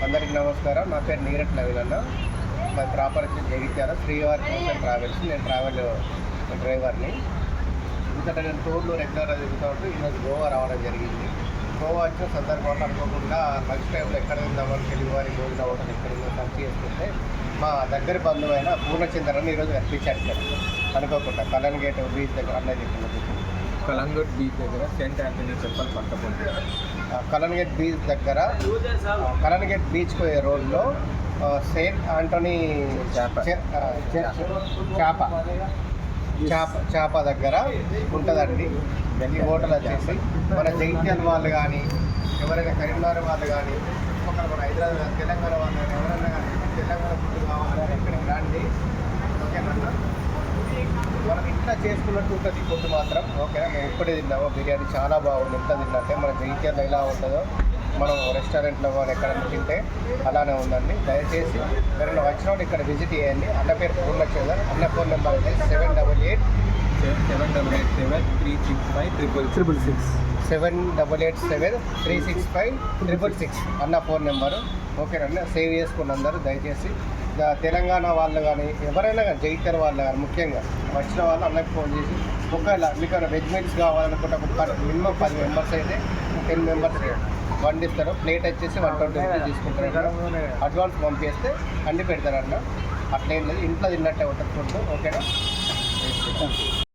అందరికీ నమస్కారం. నా పేరు నీరట్ నవీన్ అన్న. మా ప్రాపర్ వచ్చి జగిత్యాల శ్రీవారి ట్రావెల్స్. నేను ట్రావెల్ డ్రైవర్ని. ఇంతట నేను టూర్లు రెగ్యులర్గా తిరుగుతూ ఉంటూ ఈరోజు గోవా రావడం జరిగింది. గోవా వచ్చిన సందర్భంలో అనుకోకుండా లంచ్ టైంలో ఎక్కడ ఉందామని తెలుగువారి గోల్డ్ హోటల్ ఎక్కడ ఉందో సర్చ్ చేసుకుంటే మా దగ్గర బంధువు అయిన పూర్ణచంద్రని ఈరోజు కనిపించాడు ఇక్కడ అనుకోకుండా కలన్ గేట్ బీచ్ దగ్గర అన్నది కలంగట్ బీచ్ దగ్గర సెయింట్ ఆంథనీ టెంపుల్ పక్కపొంటి కలన్ గేట్ బీచ్ దగ్గర కలన్ గేట్ బీచ్కి పోయే రోడ్లో సెయింట్ ఆంటనీ చేప దగ్గర ఉంటుందండి. ఈ హోటల్ వచ్చేసి మన జగిత్యాల వాళ్ళు కానీ ఎవరైనా కరీంనగర్ వాళ్ళు కానీ ఒకరు మన హైదరాబాద్ తెలంగాణ వాళ్ళు కానీ ఎవరైనా కానీ తెలంగాణ ఫుడ్ కావాలంటే ఇక్కడికి రండి. ఓకేనన్నా, మనం ఇంట్లో చేసుకున్నట్టు ఉంటుంది ఫుడ్ మాత్రం. ఓకేనా, మేము ఇప్పుడే తిన్నాము బిర్యానీ చాలా బాగుంది. ఇంట్లో తిన్నట్టే మన జగిత్యాలలో ఎలా ఉంటుందో మనం రెస్టారెంట్లో కానీ ఎక్కడైనా తింటే అలానే ఉందండి. దయచేసి ఎవరైనా వచ్చినప్పుడు ఇక్కడ విజిట్ చేయండి. అన్న పేరు పూర్ణచంద్ర. అన్న ఫోన్ నెంబర్ అయితే 7887365 అన్న ఫోన్ నెంబరు. ఓకేనండి, సేవ్ చేసుకున్న అందరూ దయచేసి. తెలంగాణ వాళ్ళు కానీ ఎవరైనా కానీ జగిత్యాల వాళ్ళు కానీ ముఖ్యంగా వచ్చిన వాళ్ళు అన్నకి ఫోన్ చేసి ఒకవేళ మీకు వెజ్ మీల్స్ కావాలనుకుంటే మినిమం 10 మెంబర్స్ అయితే 10 మెంబర్స్ వండిస్తారు. ప్లేట్ వచ్చేసి 120 రూపీస్ తీసుకుంటారు. అడ్వాన్స్ పంపిస్తే అన్ని పెడతారన్న. అట్లేం లేదు, ఇంట్లో తిన్నట్టే ఉంటుంది ఫుడ్. ఓకేనా.